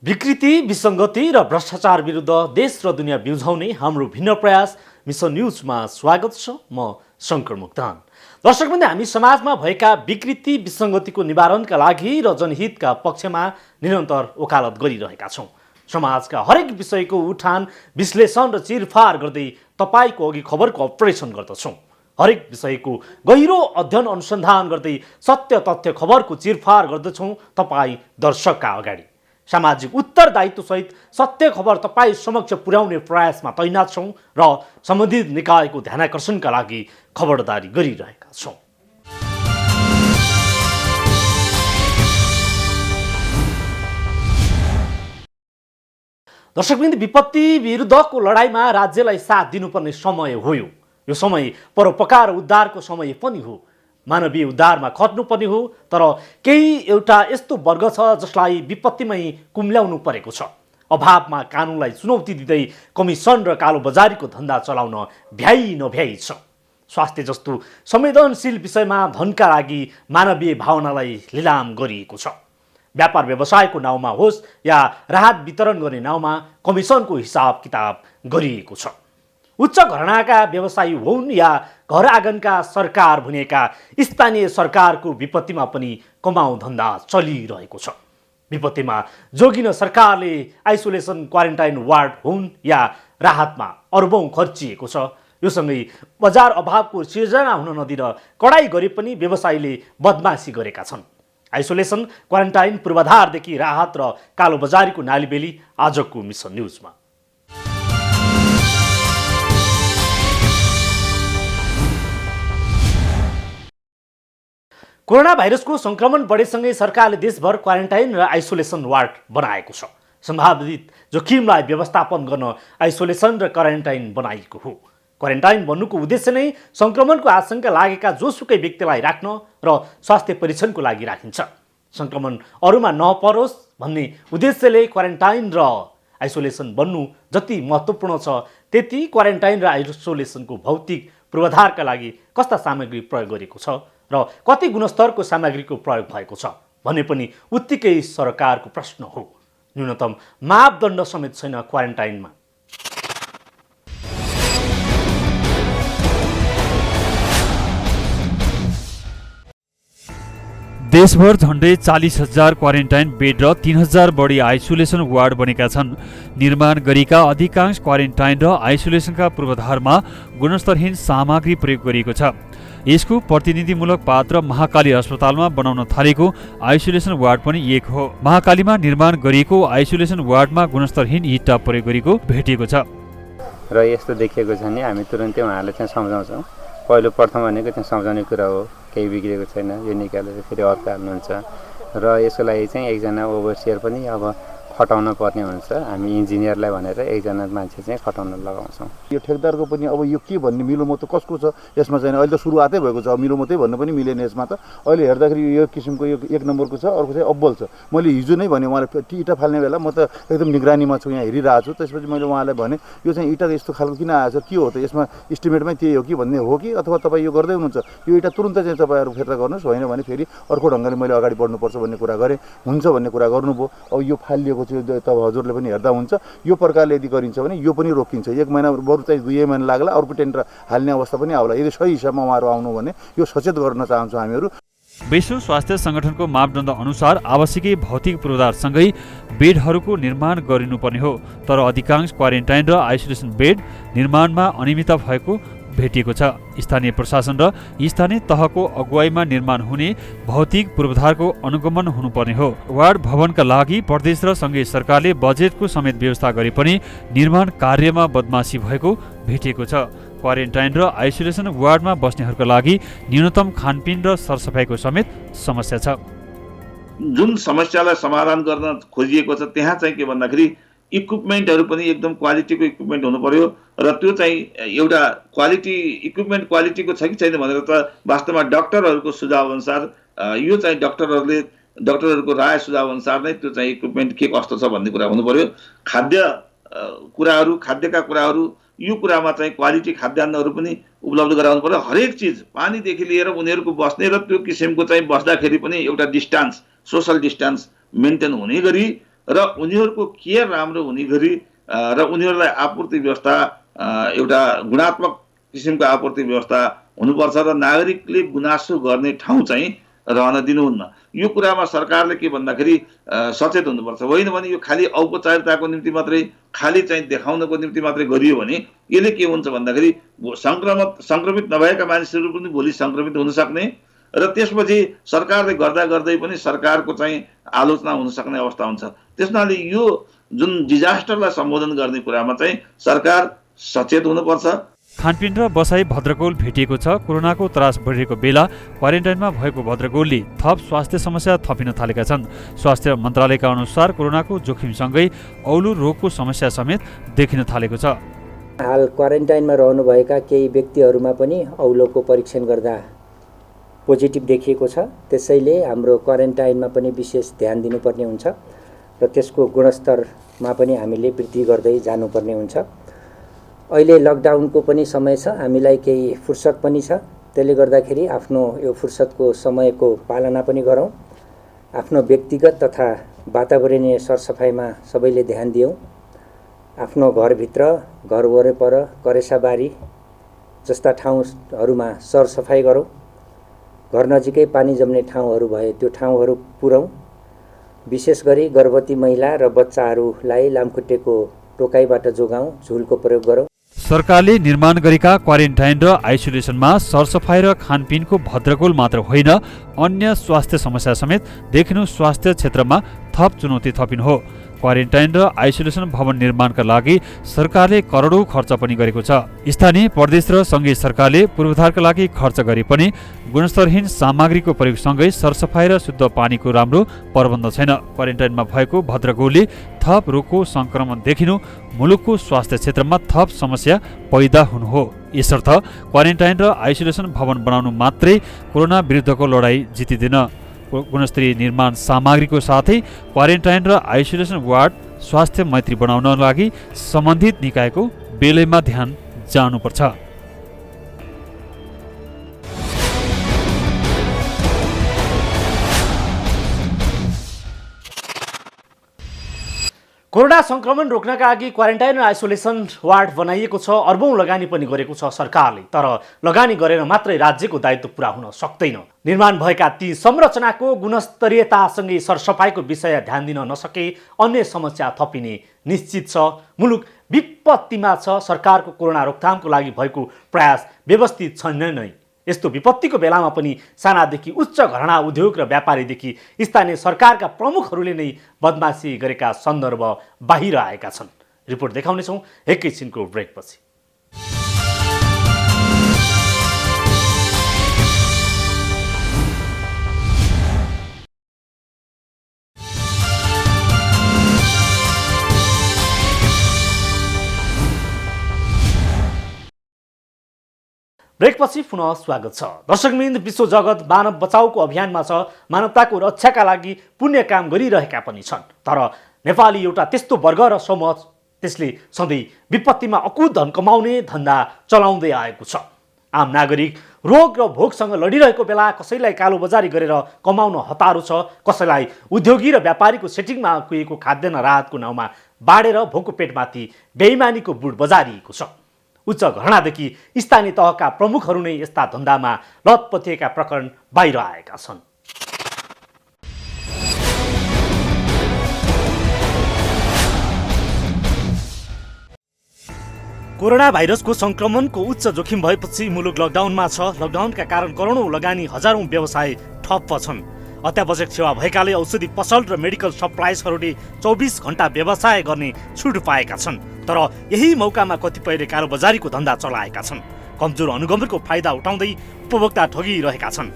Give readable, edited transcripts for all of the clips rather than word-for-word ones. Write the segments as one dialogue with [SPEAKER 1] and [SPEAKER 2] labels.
[SPEAKER 1] विकृति, विसङ्गति र भ्रष्टाचार विरुद्ध देश र दुनियाँ बिउझाउने हाम्रो भिन्न प्रयास मिसन न्युजमा स्वागत छ। म शङ्कर मुक्तान। दर्शकवृन्द, हामी समाजमा भएका विकृति विसङ्गतिको निवारणका लागि र जनहितका पक्षमा निरन्तर वकालत गरिरहेका छौँ। समाजका हरेक विषयको उठान, विश्लेषण र चिरफार गर्दै तपाईँको अघि खबरको अपरेसन गर्दछौँ। हरेक विषयको गहिरो अध्ययन अनुसन्धान गर्दै सत्य तथ्य खबरको चिरफार गर्दछौँ तपाईँ दर्शकका अगाडि। सामाजिक उत्तरदायित्वसहित सत्य खबर तपाईँ समक्ष पुर्याउने प्रयासमा तैनात छौँ र सम्बन्धित निकायको ध्यानाकर्षणका लागि खबरदारी गरिरहेका छौँ। दर्शकवृन्द, विपत्ति विरुद्धको लडाइँमा राज्यलाई साथ दिनुपर्ने समय हो। यो समय परोपकार उद्धारको समय पनि हो। मानवीय उद्धारमा खट्नुपर्ने हो। तर केही एउटा यस्तो वर्ग छ जसलाई विपत्तिमै कुम्ल्याउनु परेको छ। अभावमा कानुनलाई चुनौती दिँदै कमिसन र कालोबजारीको धन्दा चलाउन भ्याइ नभ्याइ छ। स्वास्थ्य जस्तो संवेदनशील विषयमा धनका लागि मानवीय भावनालाई लिलाम गरिएको छ। व्यापार व्यवसायको नाउँमा होस् या राहत वितरण गर्ने नाउँमा कमिसनको हिसाब किताब गरिएको छ। उच्च घरानाका व्यवसायी हुन् या घर आँगनका सरकार भुनेका स्थानीय सरकारको विपत्तिमा पनि कमाउ धन्दा चलिरहेको छ। विपत्तिमा जोगिन सरकारले आइसोलेसन क्वारेन्टाइन वार्ड हुन् या राहतमा अरबौं खर्चिएको छ। यो सँगै बजार अभावको सिर्जना हुन नदिन कडाई गरे पनि व्यवसायीले बदमासी गरेका छन्। आइसोलेसन क्वारेन्टाइन पूर्वाधारदेखि राहत र कालोबजारीको नालीबेली आजको मिसन न्युजमा। कोरोना भाइरसको संक्रमण बढेसँगै सरकारले देशभर क्वारेन्टाइन र आइसोलेसन वार्ड बनाएको छ। सम्भावित जोखिमलाई व्यवस्थापन गर्न आइसोलेसन र क्वारेन्टाइन बनाइएको हो। क्वारेन्टाइन बन्नुको उद्देश्य नै संक्रमणको आशंका लागेका जोसुकै व्यक्तिलाई राख्न र स्वास्थ्य परीक्षणको लागि राखिन्छ। संक्रमण अरूमा नपरोस् भन्ने उद्देश्यले क्वारेन्टाइन र आइसोलेसन बन्नु जति महत्त्वपूर्ण छ, त्यति क्वारेन्टाइन र आइसोलेसनको भौतिक पूर्वाधारका लागि कस्ता सामग्री प्रयोग गरेको छ र कति गुणस्तरको सामग्रीको प्रयोग भएको छ भन्ने पनि उत्तिकै सरकारको प्रश्न हो। न्यूनतम मापदण्ड समेत छैन क्वारेन्टाइनमा।
[SPEAKER 2] देशभर झण्डै 40,000 क्वारेन्टाइन बेड र 3,000 बढी आइसोलेसन वार्ड बनेका छन्। निर्माण गरिएका अधिकांश क्वारेन्टाइन र आइसोलेसनका पूर्वाधारमा गुणस्तरहीन सामग्री प्रयोग गरिएको छ। यसको प्रतिनिधिमूलक पात्र महाकाली अस्पतालमा बनाउन थालेको आइसोलेसन वार्ड पनि एक हो। महाकालीमा निर्माण गरिएको आइसोलेसन वार्डमा गुणस्तरहीन इँटा प्रयोग गरेको भेटिएको छ
[SPEAKER 3] र यस्तो देखिएको छ भने हामी तुरन्तै उहाँलाई चाहिँ सम्झाउँछौँ। पहिलो प्रथम भनेको चाहिँ सम्झाउने कुरा हो, केही बिग्रेको छैन, यो निकालेर फेरि अर्को हाल्नुहुन्छ र यसको लागि चाहिँ एकजना ओभरसियर पनि अब खटाउन पर्ने हुन्छ। हामी इन्जिनियरलाई भनेर एकजना मान्छे चाहिँ खटाउन लगाउँछौँ।
[SPEAKER 4] यो ठेकदारको पनि अब यो के भन्ने मिलोमतो कसको छ यसमा चाहिँ अहिले त सुरुवातै भएको छ। मिलोमतै भन्नु पनि मिलेन यसमा त। अहिले हेर्दाखेरि यो किसिमको यो एक नम्बरको छ, अर्को चाहिँ अब्बल छ। मैले हिजो नै भने उहाँलाई इँटा फाल्ने बेला म त एकदम निगरानीमा छु, यहाँ हेरिरहेको छु। त्यसपछि मैले उहाँलाई भने यो चाहिँ इँटा यस्तो खालको किन आएछ, के हो त, यसमा इस्टिमेटमै त्यही हो कि भन्ने हो कि अथवा तपाईँ यो गर्दै हुनुहुन्छ, यो इँटा तुरन्त चाहिँ तपाईँहरू फिर्ता गर्नुहोस्, होइन भने फेरि अर्को ढङ्गले मैले अगाडि बढ्नुपर्छ भन्ने कुरा गरेँ। हुन्छ भन्ने कुरा गर्नुभयो। अब यो फालिएको चाहिँ तब हजुरले पनि हेर्दा हुन्छ। यो प्रकारले यदि गरिन्छ भने यो पनि रोकिन्छ। 1 महिना बरु चाहिँ 2 महिना लाग्ला, अर्को टेन्डर हाल्ने अवस्था पनि आउला। यदि सही हिसाबमा उहाँहरू आउनु भने यो सचेत गर्न चाहन्छौँ हामीहरू।
[SPEAKER 2] विश्व स्वास्थ्य संगठनको मापदण्ड अनुसार आवश्यकै भौतिक पूर्वाधारसँगै बेडहरूको निर्माण गरिनुपर्ने हो। तर अधिकांश क्वारेन्टाइन र आइसोलेसन बेड निर्माणमा अनियमितता भएको भेटिएको छ। स्थानीय प्रशासन र स्थानीय तहको अगुवाईमा निर्माण हुने भौतिक पूर्वाधारको अनुगमन हुनुपर्ने हो। वार्ड भवनका लागि प्रदेश र सङ्घीय सरकारले बजेटको समेत व्यवस्था गरे पनि निर्माण कार्यमा बदमासी भएको भेटिएको छ। क्वारेन्टाइन र आइसोलेसन वार्डमा बस्नेहरूका लागि न्यूनतम खानपिन र सरसफाइको समेत समस्या छ।
[SPEAKER 5] जुन समस्यालाई समाधान गर्न खोजिएको छ त्यहाँ चाहिँ के भन्दाखेरि इक्विपमेन्टहरू पनि एकदम क्वालिटीको इक्विपमेन्ट हुनु पर्यो र त्यो चाहिँ एउटा क्वालिटी इक्विपमेन्ट क्वालिटीको छ कि छैन भनेर त वास्तवमा डाक्टरहरूको सुझाव अनुसार यो चाहिँ डाक्टरहरूको राय सुझाव अनुसार नै त्यो चाहिँ इक्विपमेन्ट के कस्तो छ भन्ने कुरा हुनु पर्यो। खाद्यका कुराहरू यो कुरामा चाहिँ क्वालिटी खाद्यान्नहरू पनि उपलब्ध गराउनु पर्यो। हरेक चिज पानीदेखि लिएर उनीहरूको बस्ने र त्यो किसिमको चाहिँ बस्दाखेरि पनि एउटा डिस्टेन्स, सोसल डिस्टेन्स मेन्टेन हुने गरी र उनीहरूको केयर राम्रो हुने गरी र उनीहरूलाई आपूर्ति व्यवस्था एउटा गुणात्मक किसिमको आपूर्ति व्यवस्था हुनुपर्छ र नागरिकले गुनासो गर्ने ठाउँ चाहिँ रहन दिनुहुन्न। यो कुरामा सरकारले के भन्दाखेरि सचेत हुनुपर्छ। होइन भने यो खालि औपचारिकताको निम्ति मात्रै, खालि चाहिँ देखाउनको निम्ति मात्रै गरियो भने यसले के हुन्छ भन्दाखेरि सङ्क्रमित नभएका मानिसहरू पनि भोलि सङ्क्रमित हुन सक्ने र त्यसपछि सरकारले गर्दा गर्दै पनि सरकारको चाहिँ आलोचना हुन सक्ने अवस्था हुन्छ। त्यसनाले यो जुन डिजास्टरलाई सम्बोधन गर्ने कुरामा चाहिँ सरकार सचेत हुनुपर्छ।
[SPEAKER 2] खानपिन र बसाई भद्रगोल भेटिएको छ। कोरोनाको त्रास बढेको बेला क्वारेन्टाइनमा भएको भद्रगोलले थप स्वास्थ्य समस्या थपिन थालेका छन्। स्वास्थ्य मन्त्रालयका अनुसार कोरोनाको जोखिमसँगै औलो रोगको समस्या समेत देखिन थालेको छ।
[SPEAKER 6] हाल क्वारेन्टाइनमा रहनुभएका केही व्यक्तिहरूमा पनि औलोको परीक्षण गर्दा पोजिटिभ देखिएको छ। त्यसैले हाम्रो क्वारेन्टाइनमा पनि विशेष ध्यान दिनुपर्ने हुन्छ र त्यसको गुणस्तरमा पनि हामीले वृद्धि गर्दै जानुपर्ने हुन्छ। अहिले लकडाउनको पनि समय छ, हामीलाई केही फुर्सद पनि छ। त्यसले गर्दाखेरि आफ्नो यो फुर्सदको समयको पालना पनि गरौँ। आफ्नो व्यक्तिगत तथा वातावरणीय सरसफाइमा सबैले ध्यान दियौँ। आफ्नो घरभित्र, घर वरपर, करेसाबारी जस्ता ठाउँहरूमा सरसफाइ गरौँ। घर नजिकै पानी जम्ने ठाउँहरू भए त्यो ठाउँहरू पुरौँ। विशेष गरी गर्भवती महिला र बच्चाहरूलाई लामखुट्टेको टोकाइबाट जोगाउँ, झुलको प्रयोग गरौँ।
[SPEAKER 2] सरकारले निर्माण गरेका क्वारेन्टाइन र आइसोलेसनमा सरसफाइ र खानपिनको भद्रगोल मात्र होइन, अन्य स्वास्थ्य समस्या समेत देखिनु स्वास्थ्य क्षेत्रमा थप चुनौती थपिनु हो। क्वारेन्टाइन र आइसोलेसन भवन निर्माणका लागि सरकारले करोडौँ खर्च पनि गरेको छ। स्थानीय प्रदेश र सङ्घीय सरकारले पूर्वाधारका लागि खर्च गरे पनि गुणस्तरहीन सामग्रीको प्रयोगसँगै सरसफाइ र शुद्ध पानीको राम्रो प्रबन्ध छैन। क्वारेन्टाइनमा भएको भद्रगोलले थप रोगको सङ्क्रमण देखिनु, मुलुकको स्वास्थ्य क्षेत्रमा थप समस्या पैदा हुनु हो। यसर्थ क्वारेन्टाइन र आइसोलेसन भवन बनाउनु मात्रै कोरोना विरुद्धको लडाईँ जितिँदैन। गुणस्तरीय निर्माण सामग्रीको साथै क्वारेन्टाइन र आइसोलेसन वार्ड स्वास्थ्य मैत्री बनाउन लागि सम्बन्धित निकायको बेलैमा ध्यान जानुपर्छ।
[SPEAKER 1] कोरोना संक्रमण रोक्नका लागि क्वारेन्टाइन र आइसोलेसन वार्ड बनाइएको छ। अर्बौं लगानी पनि गरेको छ सरकारले। तर लगानी गरेर मात्रै राज्यको दायित्व पुरा हुन सक्दैन। निर्माण भएका ती संरचनाको गुणस्तरीयतासँगै सरसफाइको विषय ध्यान दिन नसके अन्य समस्या थपिने निश्चित छ। मुलुक विपत्तिमा छ। सरकारको कोरोना रोकथामको लागि भएको प्रयास व्यवस्थित छैन नै। यस्तो विपत्तिको बेलामा पनि सानादेखि उच्च घराना उद्योग र व्यापारीदेखि स्थानीय सरकारका प्रमुखहरूले नै बदमासी गरेका सन्दर्भ बाहिर आएका छन्। रिपोर्ट देखाउनेछौँ एकैछिनको ब्रेकपछि। ब्रेकपछि पुनः स्वागत छ। दर्शकवृन्द, विश्व जगत मानव बचाउको अभियानमा छ। मानवताको रक्षाका लागि पुण्य काम गरिरहेका पनि छन्। तर नेपाली एउटा त्यस्तो वर्ग र समूह त्यसले सधैँ विपत्तिमा अकुत धन कमाउने धन्दा चलाउँदै आएको छ। आम नागरिक रोग र भोकसँग लडिरहेको बेला कसैलाई कालोबजारी गरेर कमाउन हतारो छ। कसैलाई उद्योगी र व्यापारीको सेटिङमा कुहिएको खाद्यान्न राहतको नाउँमा बाडेर भोको पेटमाथि बेइमानीको बुढ बजारिएको छ। उच्च घरानादेखि स्थानीय तहका प्रमुखहरू नै यस्ता धन्दामा लतपतिएका प्रकरण बाहिर आएका छन्। कोरोना भाइरसको संक्रमणको उच्च जोखिम भएपछि मुलुक लकडाउनमा छ। लकडाउनका कारण करोडौं लगानी, हजारौं व्यवसाय ठप्प छन्। अत्यावश्यक सेवा भएकाले औषधि पसल र मेडिकल सप्लाइजहरूले 24 घण्टा व्यवसाय गर्ने छुट पाएका छन्। तर यही मौकामा कतिपयले कालोबजारीको धन्दा चलाएका छन्। कमजोर अनुगमनको फाइदा उठाउँदै उपभोक्ता ठगिरहेका छन्।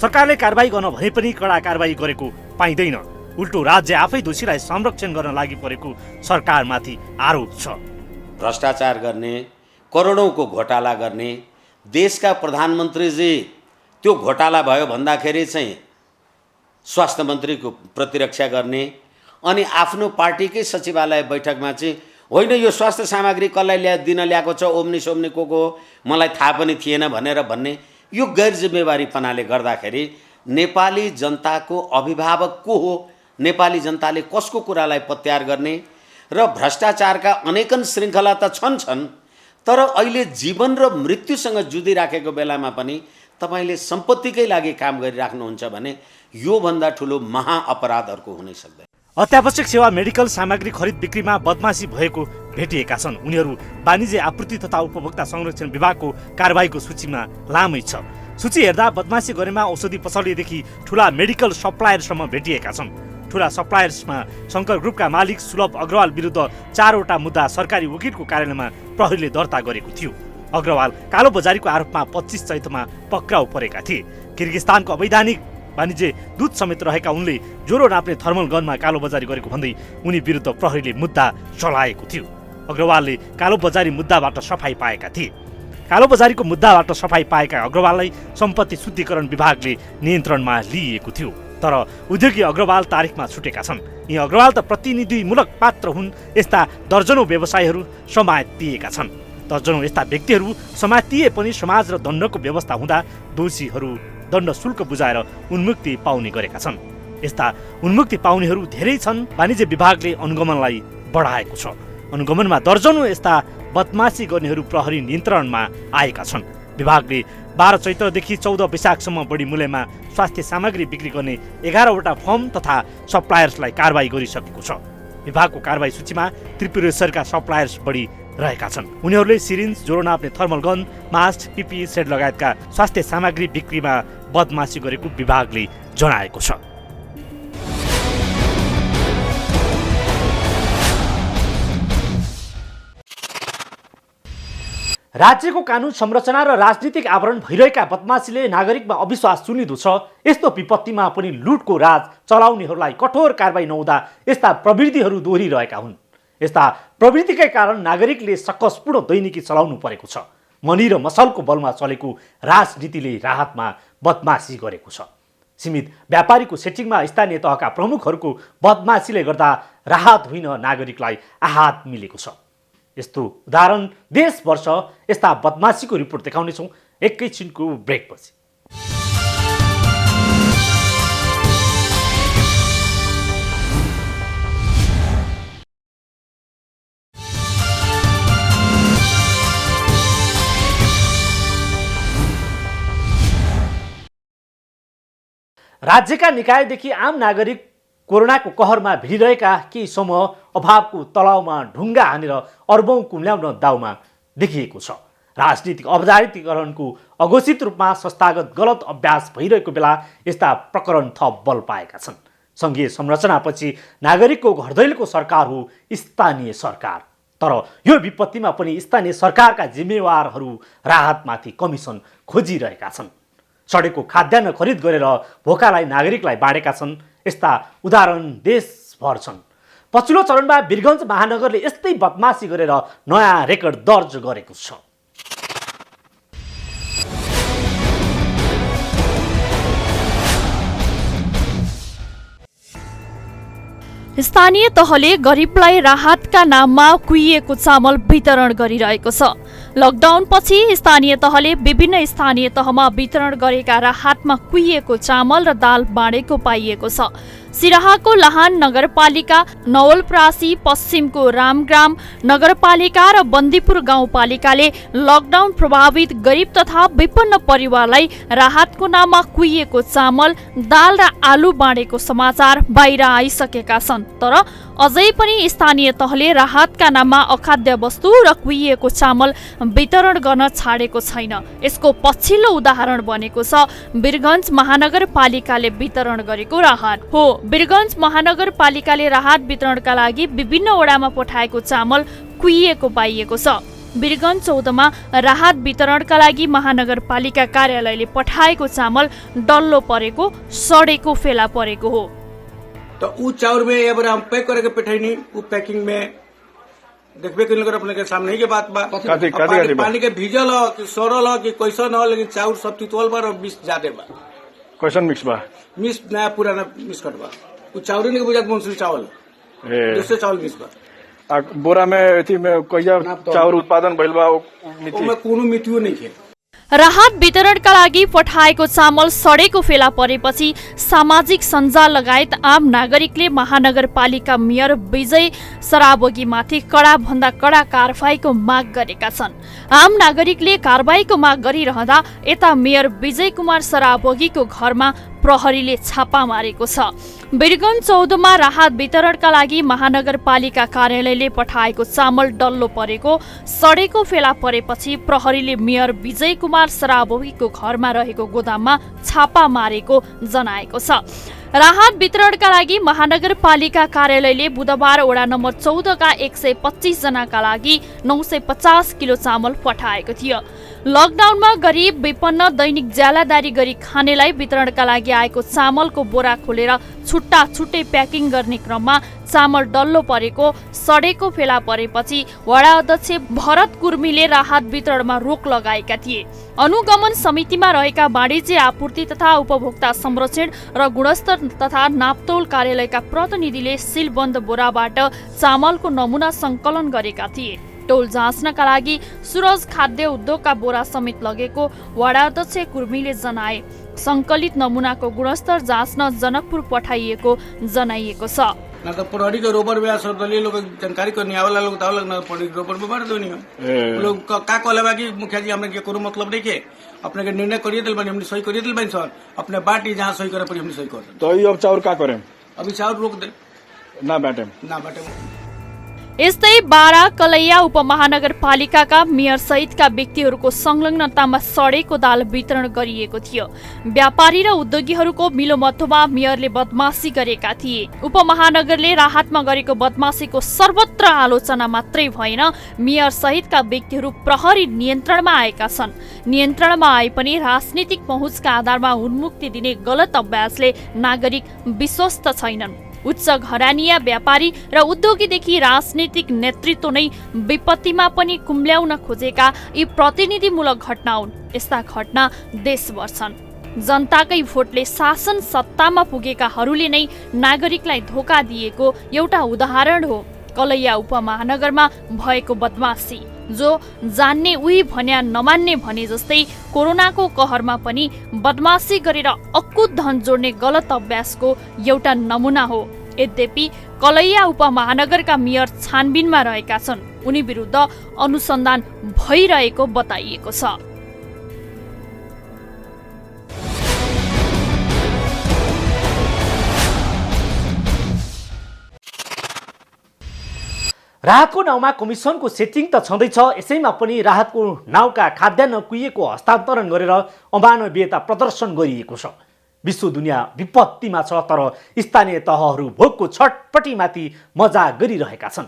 [SPEAKER 1] सरकारले कारबाही गर्न भने पनि कडा कारबाही गरेको पाइँदैन। उल्टो राज्य आफै दोषीलाई संरक्षण गर्न लागि परेको सरकारमाथि आरोप छ।
[SPEAKER 7] भ्रष्टाचार गर्ने, करोडौँको घोटाला गर्ने, देशका प्रधानमन्त्रीजी त्यो घोटाला भयो भन्दाखेरि चाहिँ स्वास्थ्य मन्त्रीको प्रतिरक्षा गर्ने, अनि आफ्नो पार्टीकै सचिवालय बैठकमा चाहिँ होइन यो स्वास्थ्य सामग्री कसलाई दिन ल्याएको छ, ओम्नी सोम्नी को मलाई थाहा पनि थिएन भनेर भन्ने यो गैर जिम्मेवारीपनाले गर्दाखेरि नेपाली जनताको अभिभावक को हो नेपाली जनताले कसको कुरालाई पत्यार गर्ने र भ्रष्टाचारका अनेकन श्रृङ्खला त छन् तर अहिले जीवन र मृत्युसँग जुधिराखेको बेलामा पनि तपाईँले सम्पत्तिकै लागि काम गरिराख्नुहुन्छ भने योभन्दा ठुलो महाअपराध अर्को हुनै सक्दैन।
[SPEAKER 1] अत्यावश्यक सेवा मेडिकल सामग्री खरिद बिक्रीमा बदमासी भएको भेटिएका छन्। उनीहरू वाणिज्य आपूर्ति तथा उपभोक्ता संरक्षण विभागको कारबाहीको सूचीमा लामै छ। सूची हेर्दा बदमासी गरेमा औषधि पसलेदेखि ठुला मेडिकल सप्लायरसम्म भेटिएका छन्। ठुला सप्लायर्समा शङ्कर ग्रुपका मालिक सुलभ अग्रवाल विरुद्ध 4वटा मुद्दा सरकारी वकिलको कार्यालयमा प्रहरीले दर्ता गरेको थियो। अग्रवाल कालोबजारीको आरोपमा 25 चैतमा पक्राउ परेका थिए। किर्गिस्तानको अवैधानिक वाणिज्य दूत समेत रहेका उनले ज्वरो नाप्ने थर्मल गनमा कालोबजारी गरेको भन्दै उनी विरुद्ध प्रहरीले मुद्दा चलाएको थियो। अग्रवालले कालोबजारी मुद्दाबाट सफाई पाएका थिए। कालोबजारीको मुद्दाबाट सफाई पाएका अग्रवाललाई सम्पत्ति शुद्धिकरण विभागले नियन्त्रणमा लिएको थियो। तर उद्योगी अग्रवाल तारिखमा छुटेका छन्। यी अग्रवाल त प्रतिनिधिमूलक पात्र हुन्। यस्ता दर्जनौं व्यवसायीहरू समातिएका छन्। दर्जनौं यस्ता व्यक्तिहरू समातिए पनि समाज र दण्डको व्यवस्था हुँदा दोषीहरू दण्ड शुल्क बुझाएर उन्मुक्ति पाउने गरेका छन्। यस्ता उन्मुक्ति पाउनेहरू धेरै छन्। वाणिज्य विभागले अनुगमनलाई बढाएको छ। अनुगमनमा दर्जनौं यस्ता बदमासी गर्नेहरू प्रहरी नियन्त्रणमा आएका छन्। विभागले 12 चैत्रदेखि 14 वैशाखसम्म बढी मूल्यमा स्वास्थ्य सामग्री बिक्री गर्ने 11वटा फर्म तथा सप्लायर्सलाई कारबाही गरिसकेको छ। विभागको कारबाही सूचीमा त्रिपुरेश्वरका सप्लायर्स बढी रहेका छन्। उनीहरूले सिरिन्ज, ज्वरो नाप्ने thermal gun, mask, PP set लगायतका स्वास्थ्य सामग्री बिक्रीमा बदमासी गरेको विभागले जनाएको छ। राज्यको कानुन संरचना र राजनीतिक आवरण भइरहेका बदमासीले नागरिकमा अविश्वास चुनिदो छ। यस्तो विपत्तिमा पनि लुटको राज चलाउनेहरूलाई कठोर कारबाही नहुँदा यस्ता प्रवृत्तिहरू दोहोरिरहेका हुन्। यस्ता प्रवृत्तिकै कारण नागरिकले सकसपूर्ण दैनिकी चलाउनु परेको छ। मनी र मसलको बलमा चलेको राजनीतिले राहतमा बदमासी गरेको छ। सीमित व्यापारीको सेटिङमा स्थानीय तहका प्रमुखहरूको बदमासीले गर्दा राहत होइन, नागरिकलाई आहत मिलेको छ। यस्तो उदाहरण देशभर छ। यस्ता बदमासीको रिपोर्ट देखाउनेछौँ एकैछिनको ब्रेकपछि। राज्यका निकायदेखि आम नागरिक कोरोनाको कहरमा भिडिरहेका केही समूह अभावको तलाउमा ढुङ्गा हानेर अर्बौं कुम्ल्याउन दाउमा देखिएको छ। राजनीतिक औपचारिकरणको अघोषित रूपमा संस्थागत गलत अभ्यास भइरहेको बेला यस्ता प्रकरण थप बल पाएका छन्। सङ्घीय संरचनापछि नागरिकको घरदैलोको सरकार हो स्थानीय सरकार। तर यो विपत्तिमा पनि स्थानीय सरकारका जिम्मेवारहरू राहतमाथि कमिसन खोजिरहेका छन्। सडेको खाद्यान्न खरिद गरेर भोकालाई नागरिकलाई बाँडेका छन्। यस्ता उदाहरण देशभर छन्। पछिल्लो चरणमा वीरगञ्ज महानगरले यस्तै बदमासी गरेर नयाँ रेकर्ड दर्ज गरेको छ।
[SPEAKER 8] स्थानीय तहले गरिबलाई राहतका नाममा कुहिएको चामल वितरण गरिरहेको छ। लकडाउन पछि स्थानीय तहले विभिन्न स्थानीय तहमा वितरण गरेका राहतमा कुहिएको चामल र दाल बाँडेको पाइएको छ। सिराहाको लाहान नगरपालिका, नवलपरासी पश्चिमको रामग्राम नगरपालिका र बन्दीपुर गाउँपालिकाले लकडाउन प्रभावित गरिब तथा विपन्न परिवारलाई राहतको नाममा कुहिएको चामल, दाल र आलु बाँडेको समाचार बाहिर आइसकेका छन्। तर अझै पनि स्थानीय तहले राहतका नाममा अखाद्य वस्तु र कुहिएको चामल वितरण गर्न छाडेको छैन। यसको पछिल्लो उदाहरण बनेको छ वीरगञ्ज महानगरपालिकाले वितरण गरेको राहत हो। वीरगञ्ज महानगरपालिकाले राहत वितरणका लागि विभिन्न वडामा पठाएको चामल कुहिएको पाइएको छ। वीरगञ्ज 14 मा राहत वितरणका लागि महानगरपालिका कार्यालयले पठाएको चामल डल्लो परेको, सडेको फेला परेको हो।
[SPEAKER 9] तो उ चाउर में ये बार हम पैक करके बैठैनी उ पैकिंग में देखबे के लगर अपने के सामने ही के बात बा। पानी के भीजल हो कि सड़ल हो कि कैसन हो, लेकिन चाउर सब तितवल बा और मिक्स ज्यादा बा।
[SPEAKER 10] कैसन मिक्स बा?
[SPEAKER 9] मिक्स नया पुराना मिक्स कट बा। उ चाउर नहीं बुझात मंसूरी चावल, दूसरे चावल मिक्स बा।
[SPEAKER 10] बोरा में एथी में कहिया चाउर उत्पादन भइल बा
[SPEAKER 9] ओमे कोनो मिट्टियो नहीं है।
[SPEAKER 8] राहत वितरणका लागि पठाएको चामल सडेको फेला परेपछि सामाजिक सञ्जाल लगायत आम नागरिकले महानगरपालिका मेयर विजय सराबोगीमाथि कडाभन्दा कडा कारबाहीको माग गरेका छन्। आम नागरिकले कारबाहीको माग गरिरहँदा यता मेयर विजय कुमार सराबोगीको घरमा प्रहरीले छापा मारेको छ। वीरगञ्ज 14 मा राहत वितरणका लागि महानगरपालिका कार्यालयले पठाएको चामल डल्लो परेको सडेको फेला परेपछि प्रहरीले मेयर विजय कुमार सराबोगीको घरमा रहेको गोदाममा छापा मारेको जनाएको छ। राहत वितरणका लागि महानगरपालिका कार्यालयले बुधबार वडा नम्बर 14 का 125 जनाका लागि 950 किलो चामल पठाएको थियो। लकडाउनमा गरिब विपन्न दैनिक ज्यालादारी गरी खानेलाई वितरणका लागि आएको चामलको बोरा खोलेर छुट्टा छुट्टै प्याकिङ गर्ने क्रममा चामल डल्लो परेको सडेको फेला परेपछि वडा अध्यक्ष भरत कुर्मीले राहत वितरणमा रोक लगाएका थिए। अनुगमन समितिमा रहेका वाणिज्य आपूर्ति तथा उपभोक्ता संरक्षण र गुणस्तर तथा नापतोल कार्यालयका प्रतिनिधिले सिलबन्द बोराबाट चामलको नमुना संकलन गरेका थिए। टोल जाँच्नका लागि सुरज खाद्य उद्योगका बोरा समेत लगेको वडा अध्यक्ष कुर्मीले जनाए। संकलित नमुनाको गुणस्तर जाँच्न जनकपुर पठाइएको जनाइएको छ।
[SPEAKER 9] ना तो प्रहरी के रोबर में सर्वदलीय लोग जानकारी करने आवाला लोग तावला ना प्रहरी रोबर में मार दो नहीं लोग का कहले बा कि मुखिया जी हमने के कोनो मतलब नहीं के अपने के निर्णय करिए दिल बनी हमने सही करिए दिल बनी सर अपने बाटी जहां सही करे पड़ी हमने सही कर
[SPEAKER 10] तो ये अब चाउर का करें
[SPEAKER 9] अभी चाउर रोक दे
[SPEAKER 10] ना बाटे
[SPEAKER 8] यस्तै बारा कलैया उपमहानगरपालिकाका मेयर सहितका व्यक्तिहरूको संलग्नतामा सडेको दाल वितरण गरिएको थियो। व्यापारी र उद्योगीहरूको मिलोमतोमा मेयरले बदमासी गरेका थिए। उपमहानगरले राहतमा गरेको बदमासीको सर्वत्र आलोचना मात्रै भएन, मेयर सहितका व्यक्तिहरू प्रहरी नियन्त्रणमा आएका छन्। नियन्त्रणमा आए पनि राजनीतिक पहुँचका आधारमा उन्मुक्ति दिने गलत अभ्यासले नागरिक विश्वस्त छैनन्। उच्च घरानिया व्यापारी र उद्योगीदेखि राजनीतिक नेतृत्व नै विपत्तिमा पनि कुम्ल्याउन खोजेका यी प्रतिनिधिमूलक घटना हुन्। यस्ता घटना देशभर छन्। जनताकै भोटले शासन सत्तामा पुगेकाहरूले नै नागरिकलाई धोका दिएको एउटा उदाहरण हो कलैया उपमहानगरमा भएको बदमासी, जो जान्ने उही भन्या नमान्ने भने जस्तै कोरोनाको कहरमा पनि बदमासी गरेर अकुत धन जोड्ने गलत अभ्यासको एउटा नमुना हो। यद्यपि कलैया उपमहानगरका मेयर छानबिनमा रहेका छन्। उनी विरुद्ध अनुसन्धान भइरहेको बताइएको छ।
[SPEAKER 1] राहतको नाउँमा कमिसनको सेटिङ त छँदैछ, यसैमा पनि राहतको नाउँका खाद्यान्न कुहिएको हस्तान्तरण गरेर अमानवीयता प्रदर्शन गरिएको छ। विश्व दुनियाँ विपत्तिमा छ, तर स्थानीय तहहरू भोकको छटपटीमाथि मजा गरिरहेका छन्।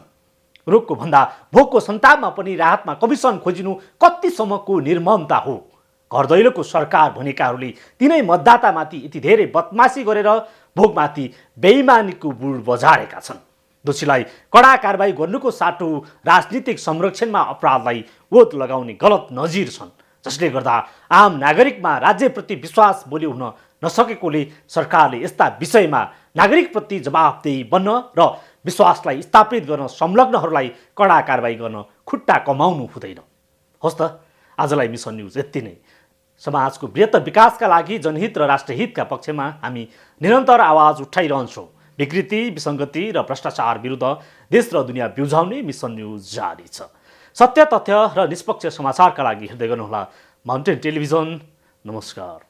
[SPEAKER 1] रोगको भन्दा भोकको सन्तापमा पनि राहतमा कमिसन खोजिनु कतिसम्मको निर्ममता हो। घर दैलोको सरकार भनेकाहरूले तिनै मतदातामाथि यति धेरै बदमासी गरेर भोकमाथि बेइमानीको बुड बजारेका छन्। दोषीलाई कडा कारबाही गर्नुको साटो राजनीतिक संरक्षणमा अपराधलाई ओत लगाउने गलत नजिर छन्, जसले गर्दा आम नागरिकमा राज्यप्रति विश्वास बलियो हुन नसकेकोले सरकारले यस्ता विषयमा नागरिकप्रति जवाफदेही बन्न र विश्वासलाई स्थापित गर्न संलग्नहरूलाई कडा कारबाही गर्न खुट्टा कमाउनु हुँदैन। होस् त, आजलाई मिसन न्युज यति नै। समाजको बृहत्तर विकासका लागि जनहित र राष्ट्रहितका पक्षमा हामी निरन्तर आवाज उठाइरहन्छौँ। विकृति, विसङ्गति र भ्रष्टाचार विरुद्ध देश र दुनियाँ बिउझाउने मिसन न्युज जारी छ। सत्य, तथ्य र निष्पक्ष समाचारका लागि हेर्दै गर्नुहोला माउन्टेन टेलिभिजन। नमस्कार।